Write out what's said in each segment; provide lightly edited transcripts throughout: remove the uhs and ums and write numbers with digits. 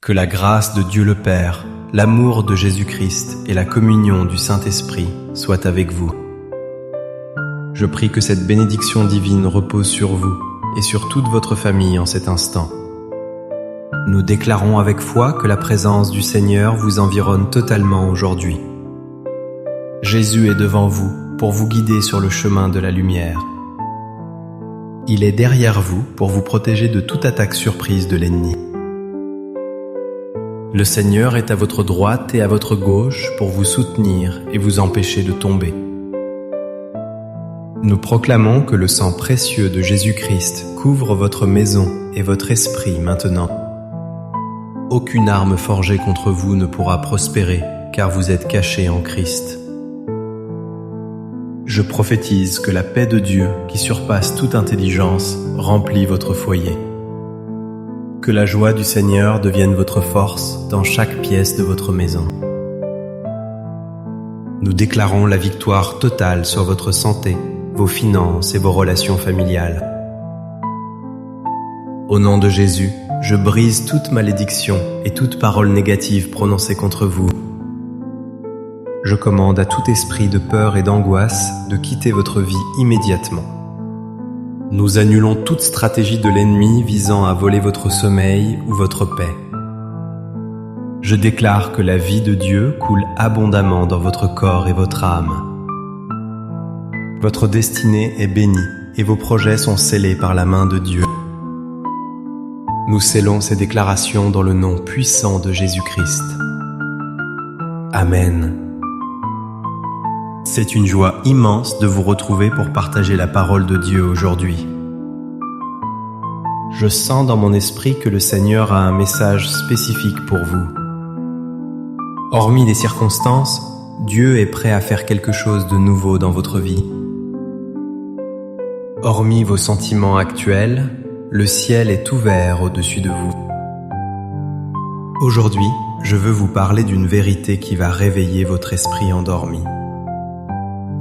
Que la grâce de Dieu le Père, l'amour de Jésus-Christ et la communion du Saint-Esprit soient avec vous. Je prie que cette bénédiction divine repose sur vous et sur toute votre famille en cet instant. Nous déclarons avec foi que la présence du Seigneur vous environne totalement aujourd'hui. Jésus est devant vous pour vous guider sur le chemin de la lumière. Il est derrière vous pour vous protéger de toute attaque surprise de l'ennemi. Le Seigneur est à votre droite et à votre gauche pour vous soutenir et vous empêcher de tomber. Nous proclamons que le sang précieux de Jésus-Christ couvre votre maison et votre esprit maintenant. Aucune arme forgée contre vous ne pourra prospérer, car vous êtes cachés en Christ. Je prophétise que la paix de Dieu, qui surpasse toute intelligence, remplit votre foyer. Que la joie du Seigneur devienne votre force dans chaque pièce de votre maison. Nous déclarons la victoire totale sur votre santé, vos finances et vos relations familiales. Au nom de Jésus, je brise toute malédiction et toute parole négative prononcée contre vous. Je commande à tout esprit de peur et d'angoisse de quitter votre vie immédiatement. Nous annulons toute stratégie de l'ennemi visant à voler votre sommeil ou votre paix. Je déclare que la vie de Dieu coule abondamment dans votre corps et votre âme. Votre destinée est bénie et vos projets sont scellés par la main de Dieu. Nous scellons ces déclarations dans le nom puissant de Jésus-Christ. Amen. C'est une joie immense de vous retrouver pour partager la parole de Dieu aujourd'hui. Je sens dans mon esprit que le Seigneur a un message spécifique pour vous. Hormis les circonstances, Dieu est prêt à faire quelque chose de nouveau dans votre vie. Hormis vos sentiments actuels, le ciel est ouvert au-dessus de vous. Aujourd'hui, je veux vous parler d'une vérité qui va réveiller votre esprit endormi.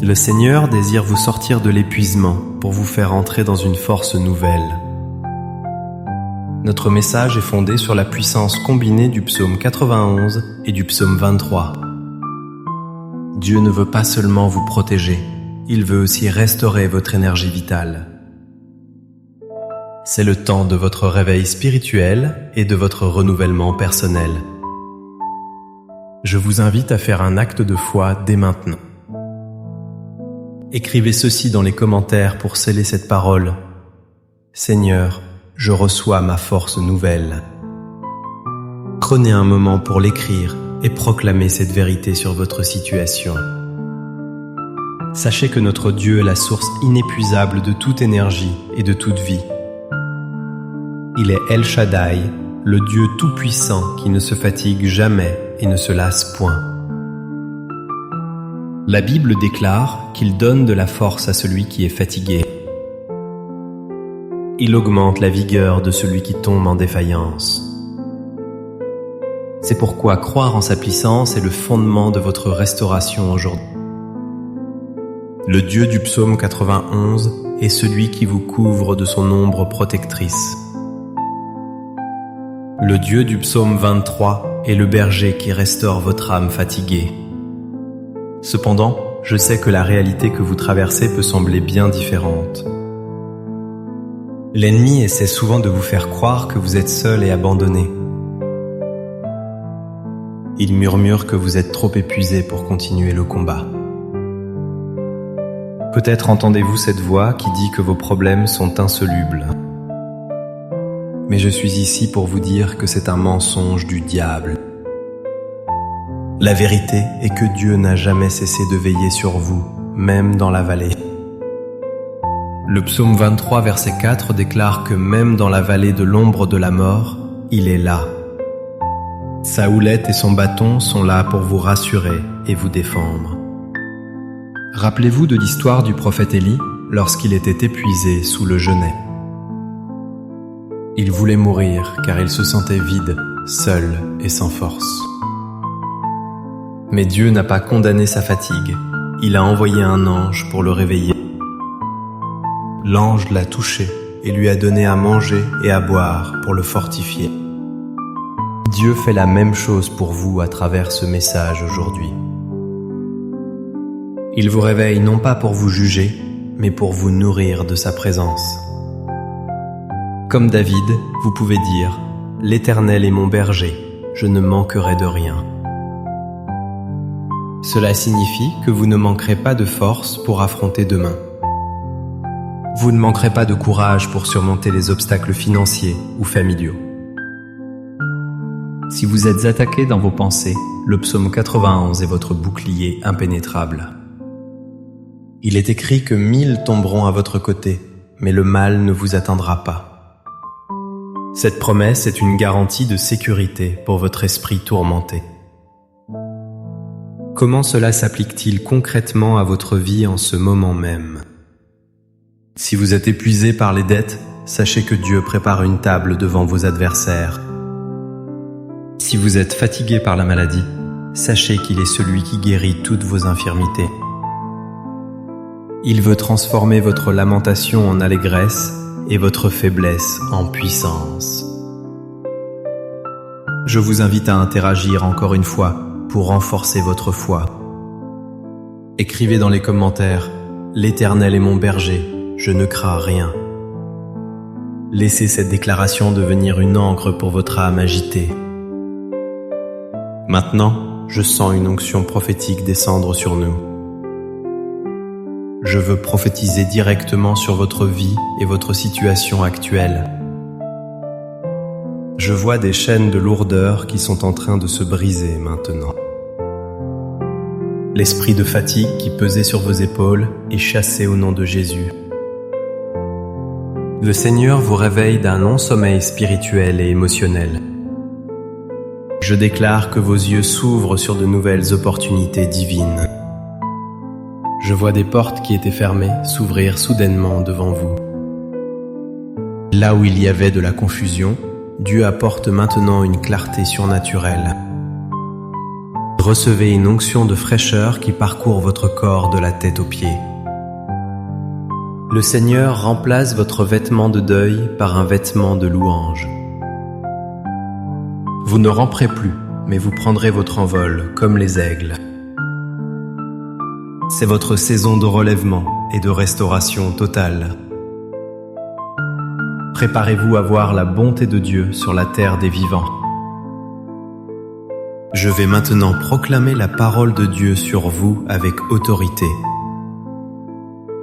Le Seigneur désire vous sortir de l'épuisement pour vous faire entrer dans une force nouvelle. Notre message est fondé sur la puissance combinée du psaume 91 et du psaume 23. Dieu ne veut pas seulement vous protéger, il veut aussi restaurer votre énergie vitale. C'est le temps de votre réveil spirituel et de votre renouvellement personnel. Je vous invite à faire un acte de foi dès maintenant. Écrivez ceci dans les commentaires pour sceller cette parole. Seigneur, je reçois ma force nouvelle. Prenez un moment pour l'écrire et proclamez cette vérité sur votre situation. Sachez que notre Dieu est la source inépuisable de toute énergie et de toute vie. Il est El Shaddai, le Dieu tout-puissant qui ne se fatigue jamais et ne se lasse point. La Bible déclare qu'il donne de la force à celui qui est fatigué. Il augmente la vigueur de celui qui tombe en défaillance. C'est pourquoi croire en sa puissance est le fondement de votre restauration aujourd'hui. Le Dieu du psaume 91 est celui qui vous couvre de son ombre protectrice. Le Dieu du psaume 23 est le berger qui restaure votre âme fatiguée. Cependant, je sais que la réalité que vous traversez peut sembler bien différente. L'ennemi essaie souvent de vous faire croire que vous êtes seul et abandonné. Il murmure que vous êtes trop épuisé pour continuer le combat. Peut-être entendez-vous cette voix qui dit que vos problèmes sont insolubles. Mais je suis ici pour vous dire que c'est un mensonge du diable. La vérité est que Dieu n'a jamais cessé de veiller sur vous, même dans la vallée. Le psaume 23, verset 4 déclare que même dans la vallée de l'ombre de la mort, il est là. Sa houlette et son bâton sont là pour vous rassurer et vous défendre. Rappelez-vous de l'histoire du prophète Élie lorsqu'il était épuisé sous le genêt. Il voulait mourir car il se sentait vide, seul et sans force. Mais Dieu n'a pas condamné sa fatigue, il a envoyé un ange pour le réveiller. L'ange l'a touché et lui a donné à manger et à boire pour le fortifier. Dieu fait la même chose pour vous à travers ce message aujourd'hui. Il vous réveille non pas pour vous juger, mais pour vous nourrir de sa présence. Comme David, vous pouvez dire « L'Éternel est mon berger, je ne manquerai de rien ». Cela signifie que vous ne manquerez pas de force pour affronter demain. Vous ne manquerez pas de courage pour surmonter les obstacles financiers ou familiaux. Si vous êtes attaqué dans vos pensées, le psaume 91 est votre bouclier impénétrable. Il est écrit que 1000 tomberont à votre côté, mais le mal ne vous atteindra pas. Cette promesse est une garantie de sécurité pour votre esprit tourmenté. Comment cela s'applique-t-il concrètement à votre vie en ce moment même? Si vous êtes épuisé par les dettes, sachez que Dieu prépare une table devant vos adversaires. Si vous êtes fatigué par la maladie, sachez qu'il est celui qui guérit toutes vos infirmités. Il veut transformer votre lamentation en allégresse et votre faiblesse en puissance. Je vous invite à interagir encore une fois pour renforcer votre foi. Écrivez dans les commentaires « L'Éternel est mon berger, je ne crains rien ». Laissez cette déclaration devenir une ancre pour votre âme agitée. Maintenant, je sens une onction prophétique descendre sur nous. Je veux prophétiser directement sur votre vie et votre situation actuelle. Je vois des chaînes de lourdeur qui sont en train de se briser maintenant. L'esprit de fatigue qui pesait sur vos épaules est chassé au nom de Jésus. Le Seigneur vous réveille d'un non-sommeil spirituel et émotionnel. Je déclare que vos yeux s'ouvrent sur de nouvelles opportunités divines. Je vois des portes qui étaient fermées s'ouvrir soudainement devant vous. Là où il y avait de la confusion, Dieu apporte maintenant une clarté surnaturelle. Recevez une onction de fraîcheur qui parcourt votre corps de la tête aux pieds. Le Seigneur remplace votre vêtement de deuil par un vêtement de louange. Vous ne ramperez plus, mais vous prendrez votre envol comme les aigles. C'est votre saison de relèvement et de restauration totale. Préparez-vous à voir la bonté de Dieu sur la terre des vivants. Je vais maintenant proclamer la parole de Dieu sur vous avec autorité.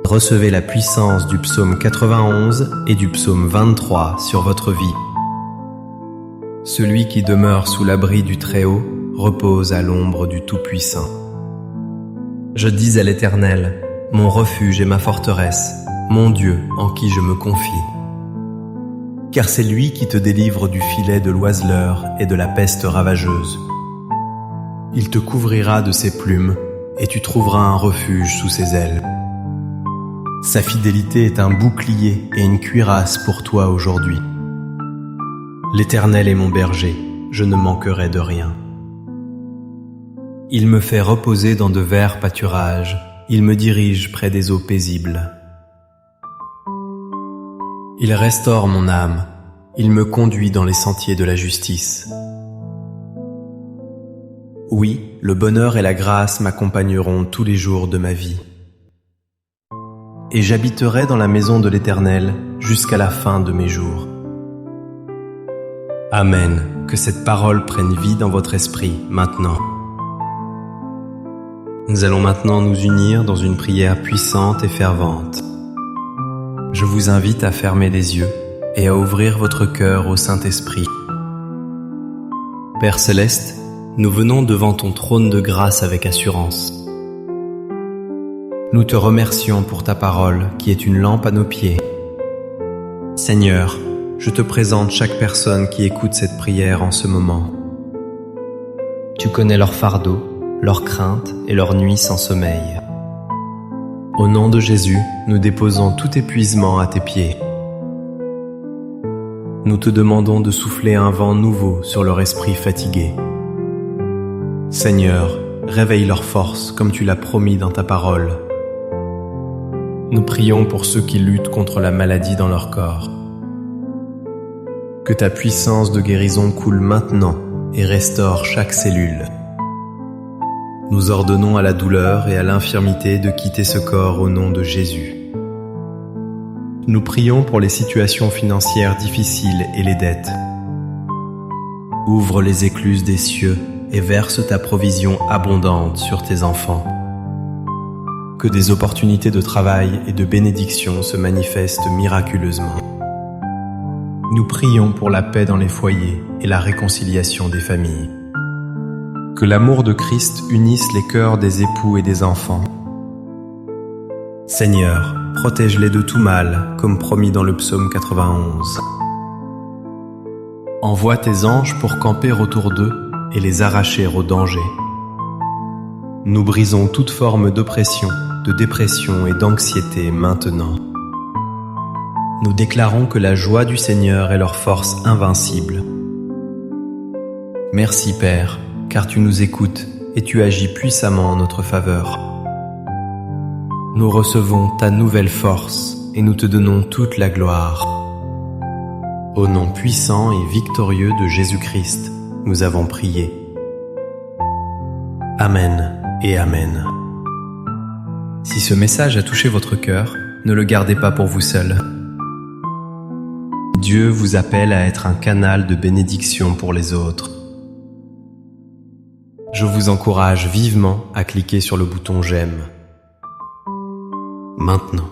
Recevez la puissance du psaume 91 et du psaume 23 sur votre vie. Celui qui demeure sous l'abri du Très-Haut repose à l'ombre du Tout-Puissant. Je dis à l'Éternel, mon refuge et ma forteresse, mon Dieu en qui je me confie. Car c'est lui qui te délivre du filet de l'oiseleur et de la peste ravageuse. Il te couvrira de ses plumes et tu trouveras un refuge sous ses ailes. Sa fidélité est un bouclier et une cuirasse pour toi aujourd'hui. L'Éternel est mon berger, je ne manquerai de rien. Il me fait reposer dans de verts pâturages, il me dirige près des eaux paisibles. Il restaure mon âme, il me conduit dans les sentiers de la justice. Oui, le bonheur et la grâce m'accompagneront tous les jours de ma vie. Et j'habiterai dans la maison de l'Éternel jusqu'à la fin de mes jours. Amen, que cette parole prenne vie dans votre esprit maintenant. Nous allons maintenant nous unir dans une prière puissante et fervente. Je vous invite à fermer les yeux et à ouvrir votre cœur au Saint-Esprit. Père Céleste, nous venons devant ton trône de grâce avec assurance. Nous te remercions pour ta parole qui est une lampe à nos pieds. Seigneur, je te présente chaque personne qui écoute cette prière en ce moment. Tu connais leurs fardeaux, leurs craintes et leurs nuits sans sommeil. Au nom de Jésus, nous déposons tout épuisement à tes pieds. Nous te demandons de souffler un vent nouveau sur leur esprit fatigué. Seigneur, réveille leur force comme tu l'as promis dans ta parole. Nous prions pour ceux qui luttent contre la maladie dans leur corps. Que ta puissance de guérison coule maintenant et restaure chaque cellule. Nous ordonnons à la douleur et à l'infirmité de quitter ce corps au nom de Jésus. Nous prions pour les situations financières difficiles et les dettes. Ouvre les écluses des cieux et verse ta provision abondante sur tes enfants. Que des opportunités de travail et de bénédiction se manifestent miraculeusement. Nous prions pour la paix dans les foyers et la réconciliation des familles. Que l'amour de Christ unisse les cœurs des époux et des enfants. Seigneur, protège-les de tout mal, comme promis dans le psaume 91. Envoie tes anges pour camper autour d'eux et les arracher au danger. Nous brisons toute forme d'oppression, de dépression et d'anxiété maintenant. Nous déclarons que la joie du Seigneur est leur force invincible. Merci Père, car tu nous écoutes et tu agis puissamment en notre faveur. Nous recevons ta nouvelle force et nous te donnons toute la gloire. Au nom puissant et victorieux de Jésus-Christ, nous avons prié. Amen et Amen. Si ce message a touché votre cœur, ne le gardez pas pour vous seul. Dieu vous appelle à être un canal de bénédiction pour les autres. Je vous encourage vivement à cliquer sur le bouton j'aime. Maintenant.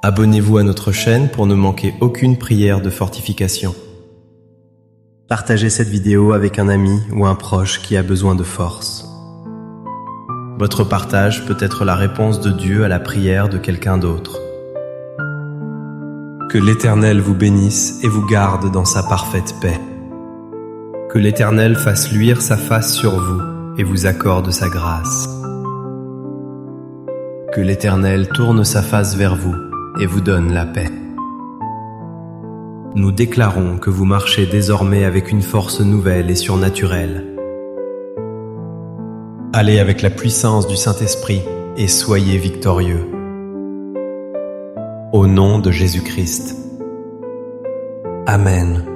Abonnez-vous à notre chaîne pour ne manquer aucune prière de fortification. Partagez cette vidéo avec un ami ou un proche qui a besoin de force. Votre partage peut être la réponse de Dieu à la prière de quelqu'un d'autre. Que l'Éternel vous bénisse et vous garde dans sa parfaite paix. Que l'Éternel fasse luire sa face sur vous et vous accorde sa grâce. Que l'Éternel tourne sa face vers vous et vous donne la paix. Nous déclarons que vous marchez désormais avec une force nouvelle et surnaturelle. Allez avec la puissance du Saint-Esprit et soyez victorieux. Au nom de Jésus-Christ. Amen.